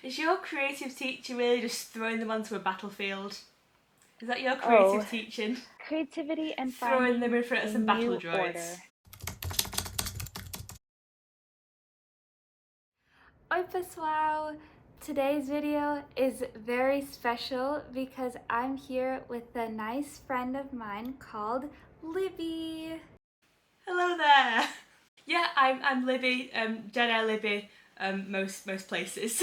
Is your creative teacher really just throwing them onto a battlefield? Is that your Oh, creative teaching? creativity and Throwing them finding in front of a some battle new droids? order. Oi pessoal! Today's video is very special because I'm here with a nice friend of mine called Libby. Hello there! Yeah, I'm Libby, Jedi Libby, most places.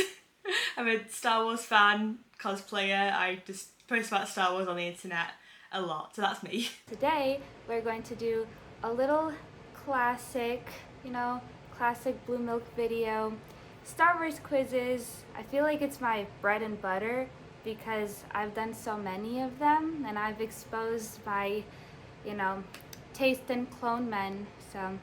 I'm a Star Wars fan, cosplayer, I just post about Star Wars on the internet a lot, so that's me. Today we're going to do a little classic, classic blue milk video. Star Wars quizzes. I feel like it's my bread and butter because I've done so many of them and I've exposed my, you know, taste in clone men. So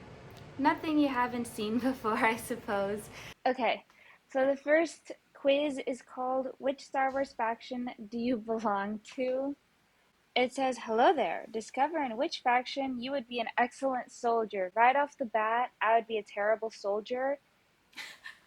nothing you haven't seen before, I suppose. Okay, so the first quiz is called Which Star Wars faction do you belong to? It says, hello there. Discover in which faction you would be an excellent soldier. Right off the bat, I would be a terrible soldier.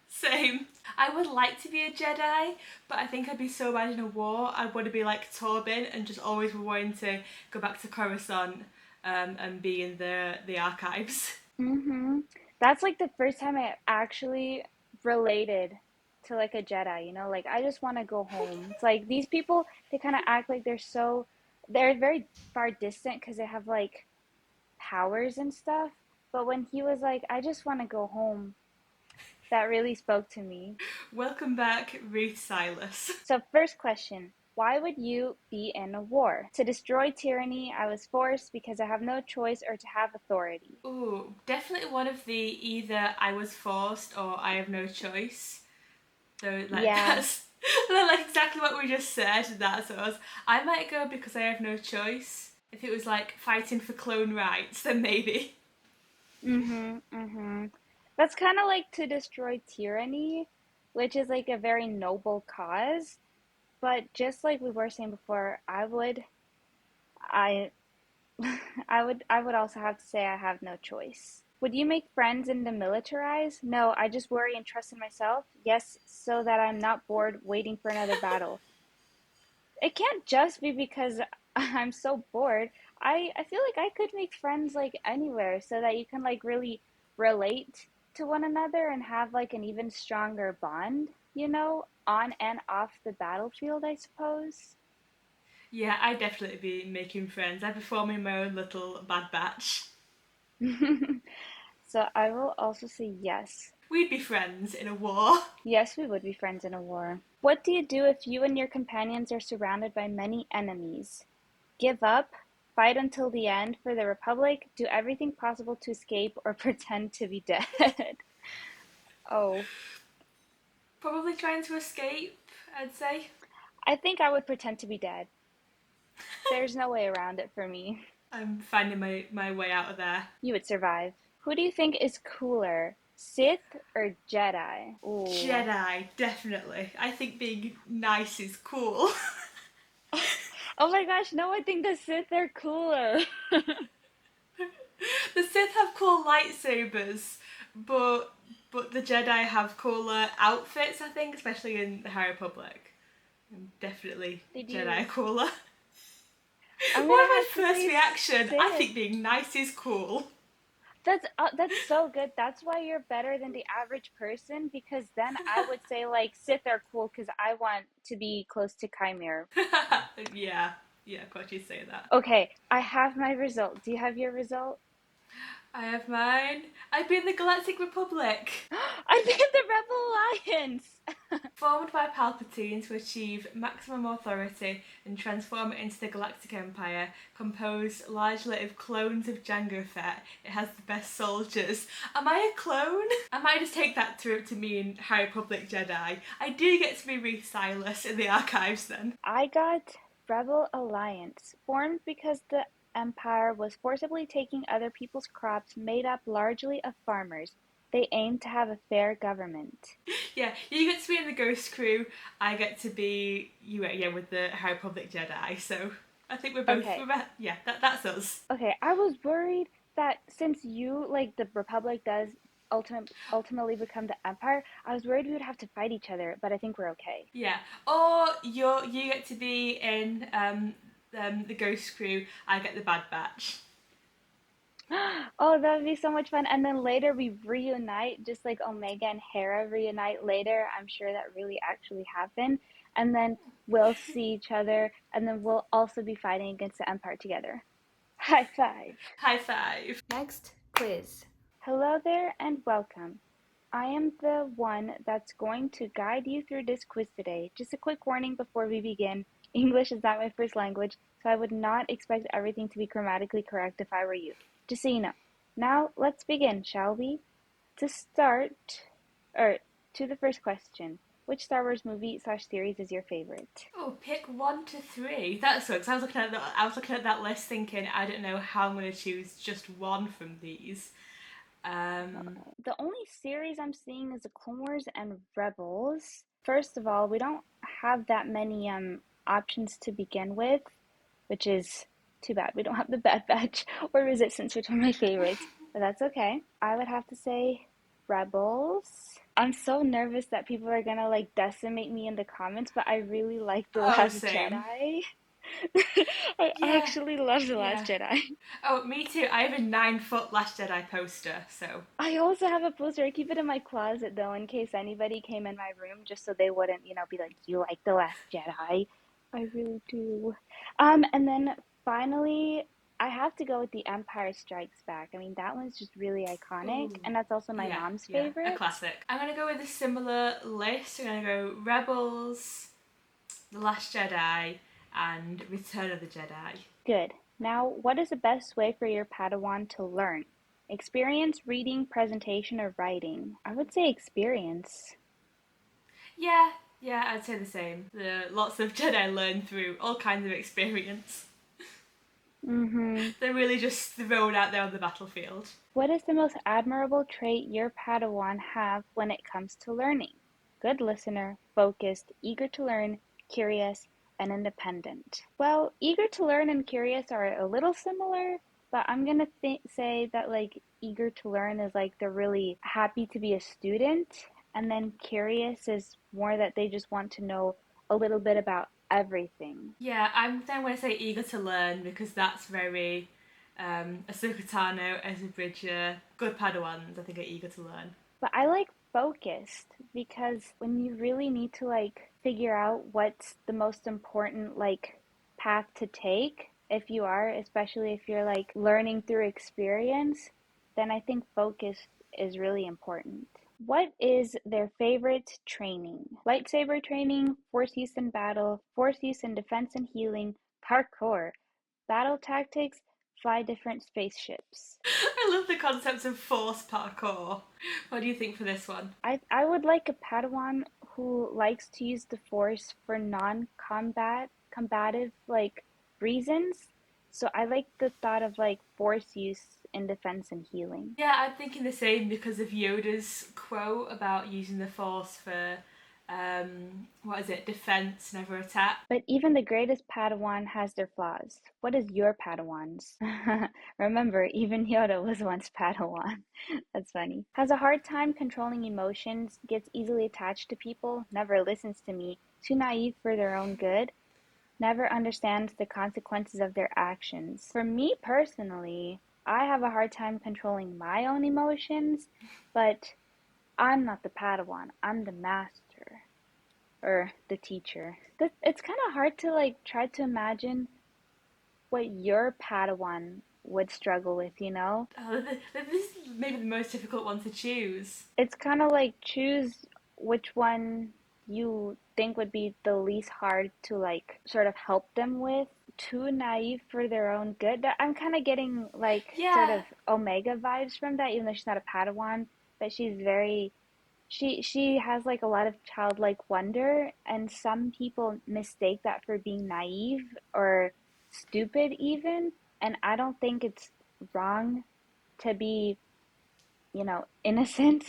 Same. I would like to be a Jedi, but I think I'd be so bad in a war. I'd want to be like Torben and just always wanting to go back to Coruscant and be in the archives. Mm-hmm. That's like the first time I actually related to like a Jedi, like I just want to go home. It's like these people, they kind of act like they're very far distant because they have like powers and stuff. But when he was like, I just want to go home, that really spoke to me. Welcome back, Ruth Silas. So, first question. Why would you be in a war? To destroy tyranny, I was forced because I have no choice or to have authority. Ooh, definitely one of the either I was forced or I have no choice. So like Yeah. that's like exactly what we just said. That's us. I might go because I have no choice. If it was like fighting for clone rights, then maybe. Mm-hmm. Mm-hmm. That's kind of like to destroy tyranny, which is like a very noble cause. But just like we were saying before, I, I would also have to say I have no choice. Would you make friends and demilitarize? No, I just worry and trust in myself. Yes, so that I'm not bored waiting for another battle. It can't just be because I'm so bored. I feel like I could make friends like anywhere so that you can like really relate to one another and have like an even stronger bond, on and off the battlefield, I suppose. Yeah, I'd definitely be making friends. I'd be forming my own little bad batch. So I will also say yes. We'd be friends in a war. Yes, we would be friends in a war. What do you do if you and your companions are surrounded by many enemies? Give up, fight until the end for the Republic, do everything possible to escape, or pretend to be dead. Oh, Probably trying to escape, I'd say. I think I would pretend to be dead. There's no way around it for me. I'm finding my way out of there. You would survive. Who do you think is cooler, Sith or Jedi? Ooh. Jedi, definitely. I think being nice is cool. Oh my gosh, no, I think the Sith are cooler. The Sith have cool lightsabers, but the Jedi have cooler outfits, I think, especially in the High Republic. And definitely They Jedi are do. cooler. I'm What gonna was have my to first say reaction? I Sith. think being nice is cool. That's so good. That's why you're better than the average person because then I would say like Sith are cool because I want to be close to Chimera. Yeah, yeah, of course you say that. Okay, I have my result. Do you have your result? I have mine. I've been the Galactic Republic. I think the Rebel Alliance. Formed by Palpatine to achieve maximum authority and transform it into the Galactic Empire, composed largely of clones of Jango Fett, it has the best soldiers. Am I a clone? I might just take that to mean High Republic Jedi. I do get to be Reese Silas in the archives then. I got Rebel Alliance, formed because the Empire was forcibly taking other people's crops made up largely of farmers. They aimed to have a fair government. Yeah, you get to be in the Ghost Crew. I get to be yeah, with the High Republic Jedi. So I think Okay, yeah, that's us. okay, I was worried that since you, like, the Republic does ultimately become the Empire, I was worried we would have to fight each other, but I think we're okay. Yeah. Or you get to be in the Ghost Crew. I get the Bad Batch. Oh, that would be so much fun. And then later we reunite, just like Omega and Hera reunite later. I'm sure that really actually happened. And then we'll see each other, and then we'll also be fighting against the Empire together. High five. High five. Next quiz. Hello there and welcome. I am the one that's going to guide you through this quiz today. Just a quick warning before we begin. English is not my first language, so I would not expect everything to be grammatically correct if I were you. Just so you know. Now, let's begin, shall we? To start, or to the first question, which Star Wars movie slash series is your favorite? Oh, pick 1 to 3. That sucks. I was looking at that list thinking I don't know how I'm gonna choose just one from these. The only series I'm seeing is the Clone Wars and Rebels. First of all, we don't have that many options to begin with, which is too bad. We don't have the Bad Batch or Resistance, which are my favorites, but that's okay. I would have to say Rebels. I'm so nervous that people are gonna like decimate me in the comments, but I really like The Oh, Last same. Jedi. I Yeah, actually love The Last yeah. Jedi. Oh, me too. I have a 9 foot Last Jedi poster, so. I also have a poster. I keep it in my closet though, in case anybody came in my room, just so they wouldn't, be like, "You like The Last Jedi?" I really do. And then finally, I have to go with The Empire Strikes Back. I mean, that one's just really iconic, Ooh. and that's also my Yeah, mom's yeah, a favorite. classic. I'm gonna go with a similar list. I'm gonna go Rebels, The Last Jedi, and Return of the Jedi. Good. Now, what is the best way for your Padawan to learn? Experience, reading, presentation, or writing? I would say experience. Yeah, yeah, I'd say the same. Lots of Jedi learn through all kinds of experience. Mm-hmm. They're really just thrown out there on the battlefield. What is the most admirable trait your Padawan have when it comes to learning? Good listener, focused, eager to learn, curious, and independent. Well, eager to learn and curious are a little similar, but I'm gonna say that like eager to learn is like they're really happy to be a student, and then curious is more that they just want to know a little bit about everything. Yeah, I'm then going to say eager to learn because that's very Ahsoka Tano, Ezra Bridger, good Padawans. I think are eager to learn. But I like focused because when you really need to like figure out what's the most important like path to take, if you are, especially if you're like learning through experience, then I think focus is really important. What is their favorite training? Lightsaber training, force use in battle, force use in defense and healing, parkour, battle tactics, fly different spaceships. I love the concept of force parkour. What do you think for this one? I would like a Padawan who likes to use the Force for combative like reasons. So I like the thought of like Force use in defense and healing. Yeah, I'm thinking the same because of Yoda's quote about using the force for what is it, defense, never attack. But even the greatest Padawan has their flaws. What is your Padawan's? Remember, even Yoda was once Padawan. That's funny. Has a hard time controlling emotions, gets easily attached to people, never listens to me, too naive for their own good, never understands the consequences of their actions. For me personally, I have a hard time controlling my own emotions, but I'm not the Padawan, I'm the master or the teacher. It's kind of hard to like try to imagine what your Padawan would struggle with, you know? Oh, this is maybe the most difficult one to choose. It's kind of like choose which one you think would be the least hard to like sort of help them with. Too naive for their own good. I'm kind of getting like sort Yeah, of Omega vibes from that, even though she's not a Padawan, but she's very she has like a lot of childlike wonder, and some people mistake that for being naive or stupid even, and I don't think it's wrong to be, innocent,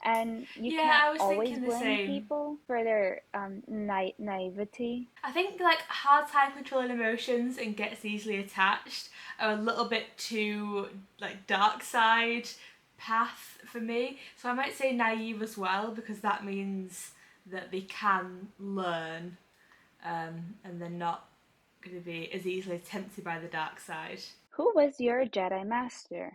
and you yeah, can't I was always thinking the blame same. people for their naivety. I think like hard time controlling emotions and gets easily attached are a little bit too like dark side path for me. So I might say naive as well, because that means that they can learn, and they're not going to be as easily tempted by the dark side. Who was your Jedi Master?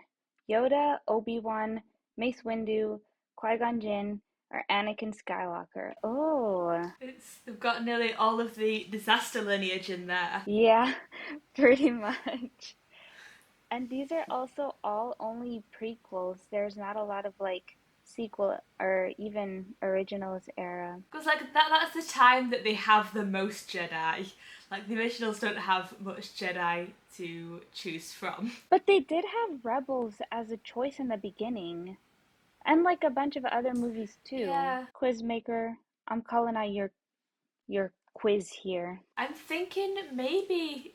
Yoda, Obi-Wan, Mace Windu, Qui-Gon Jinn, or Anakin Skywalker? Oh, They've got nearly all of the disaster lineage in there. yeah, pretty much. And these are also all only prequels. There's not a lot of like sequel or even originals era. Because like that's the time that they have the most Jedi. Like the originals don't have much Jedi to choose from. But they did have Rebels as a choice in the beginning. And like a bunch of other movies too. Yeah. Quizmaker, I'm calling out your quiz here. I'm thinking maybe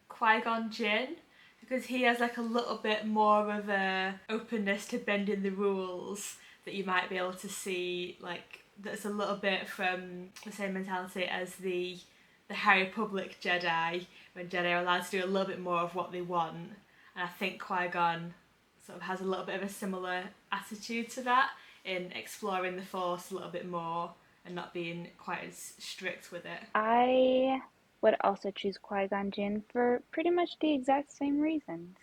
Qui-Gon Jinn, because he has like a little bit more of a openness to bending the rules that you might be able to see, like that's a little bit from the same mentality as the High Republic Jedi, when Jedi are allowed to do a little bit more of what they want. And I think Qui-Gon sort of has a little bit of a similar attitude to that, in exploring the Force a little bit more and not being quite as strict with it. I would also choose Qui-Gon Jinn for pretty much the exact same reasons.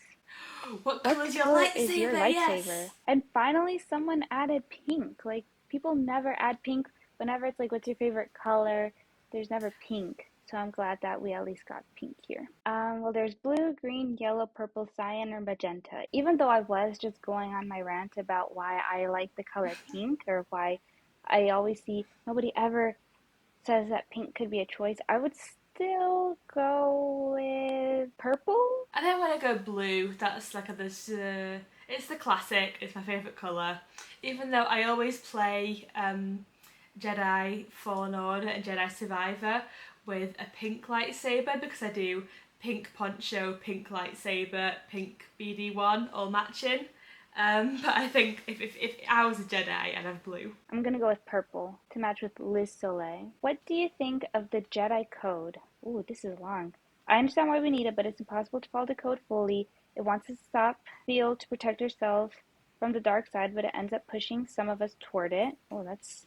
What What colour's your color lightsaber? is your Yes! lightsaber? And finally, someone added pink. Like, people never add pink. Whenever it's like, what's your favorite color? There's never pink. So I'm glad that we at least got pink here. Well, there's blue, green, yellow, purple, cyan, or magenta. Even though I was just going on my rant about why I like the color pink, or why I always see nobody ever says that pink could be a choice, I would still go with purple. I think I'm gonna go blue. That's like this. It's the classic. It's my favourite colour. Even though I always play Jedi Fallen Order and Jedi Survivor with a pink lightsaber, because I do pink poncho, pink lightsaber, pink BD1, all matching. But I think if I was a Jedi, I'd have blue. I'm gonna go with purple to match with Liz Soleil. What do you think of the Jedi Code? Ooh, this is long. I understand why we need it, but it's impossible to follow the code fully. It wants to stop Theo to protect herself from the dark side, but it ends up pushing some of us toward it. Oh, that's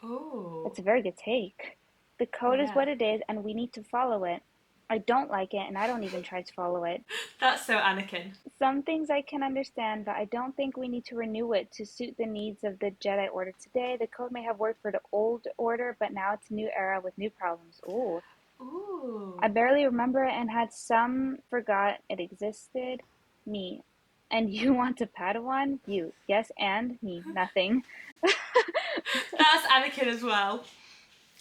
Oh. a very good take. The code is Yeah. what it is, and we need to follow it. I don't like it, and I don't even try to follow it. That's so Anakin. Some things I can understand, but I don't think we need to renew it to suit the needs of the Jedi Order today. The code may have worked for the old order, but now it's a new era with new problems. Ooh. Ooh. I barely remember it and had some forgot it existed. Me. And you want a Padawan? You. Yes, and me. Nothing. That's Anakin as well.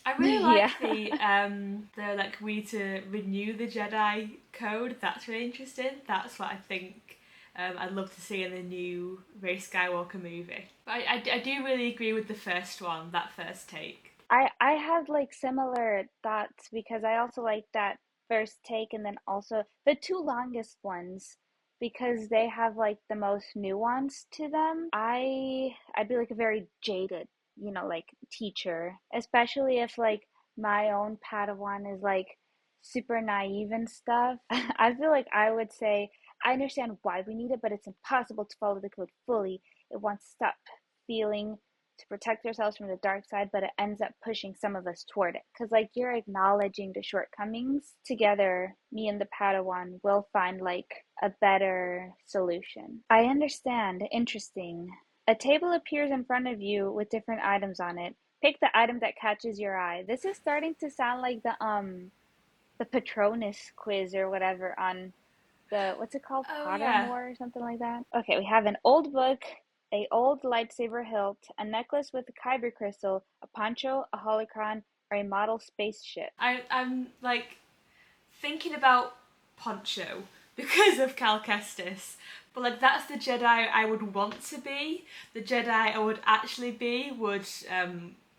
I really Yeah. like the like we to renew the Jedi code. That's really interesting. That's what I think I'd love to see in the new Rey Skywalker movie. But I do really agree with the first one, that first take. I had like similar thoughts because I also like that first take and then also the two longest ones because they have like the most nuance to them. I'd be like a very jaded, like teacher, especially if like my own Padawan is like super naive and stuff. I feel like I would say I understand why we need it, but it's impossible to follow the code fully. It wants to stop feeling to protect ourselves from the dark side, but it ends up pushing some of us toward it. Because, like, you're acknowledging the shortcomings. Together, me and the Padawan will find, like, a better solution. I understand. Interesting. A table appears in front of you with different items on it. Pick the item that catches your eye. This is starting to sound like the Patronus quiz or whatever on the, what's it called? Oh yeah. Pottermore or something like that. Okay, we have an old book, a old lightsaber hilt, a necklace with a kyber crystal, a poncho, a holocron, or a model spaceship. I'm like thinking about Poncho because of Cal Kestis. But like that's the Jedi I would want to be. The Jedi I would actually be would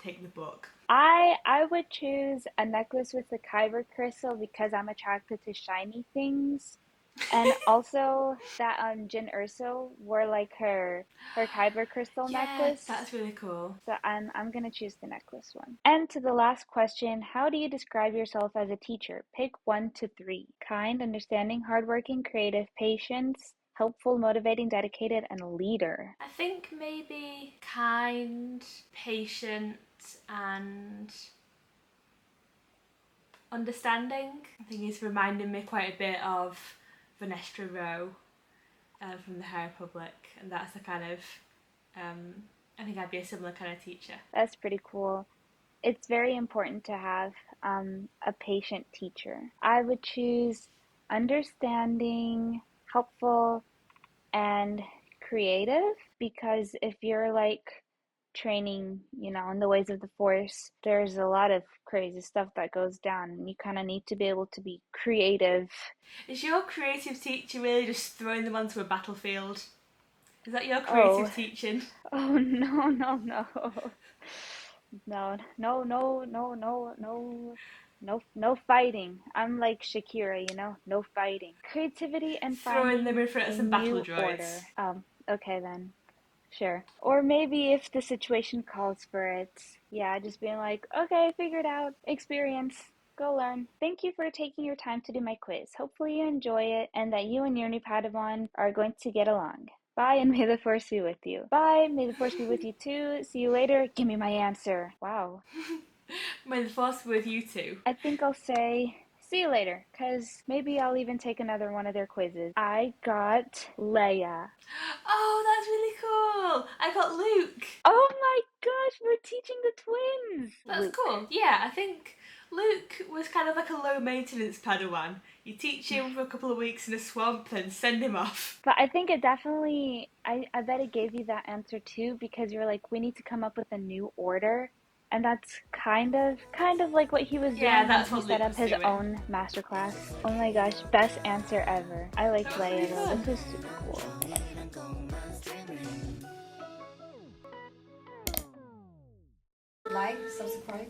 take the book. I would choose a necklace with the kyber crystal because I'm attracted to shiny things. And also that Jin Urso wore like her kyber crystal Yeah, necklace. that's really cool. So I'm gonna choose the necklace one. And to the last question, how do you describe yourself as a teacher? Pick 1 to 3. Kind, understanding, hardworking, creative, patience, helpful, motivating, dedicated, and a leader. I think maybe kind, patient, and understanding. I think he's reminding me quite a bit of Vanessa Rowe from the High Republic, and that's the kind of I think I'd be a similar kind of teacher. That's pretty cool. It's very important to have a patient teacher. I would choose understanding, helpful, and creative, because if you're like training, in the ways of the Force, there's a lot of crazy stuff that goes down, and you kind of need to be able to be creative. Is your creative teacher really just throwing them onto a battlefield? Is that your creative teaching? Oh, no, no, no. No, no, no, no, no, no. No fighting. I'm like Shakira, no fighting. Creativity and Throwing them in finding front of a some battle new droids. order. Okay then. Sure. Or maybe if the situation calls for it, yeah, just being like, okay, figure it out. Experience. Go learn. Thank you for taking your time to do my quiz. Hopefully you enjoy it and that you and your new Padawan are going to get along. Bye, and may the Force be with you. Bye, may the Force be with you too. See you later. Give me my answer. Wow. May the Force be with you too. I think I'll say see you later, because maybe I'll even take another one of their quizzes. I got Leia. Oh, that's really cool. I got Luke. Oh my gosh, we're teaching the twins. That's Luke. cool. Yeah, I think Luke was kind of like a low maintenance Padawan. You teach him for a couple of weeks in a swamp, then send him off. But I think it definitely, I bet it gave you that answer too, because you're like, we need to come up with a new order. And that's kind of like what he was doing that's when what he set Luke up was his doing. own masterclass. Oh my gosh, best answer ever. I like That was Leia really though. fun. This was super cool. Like, subscribe,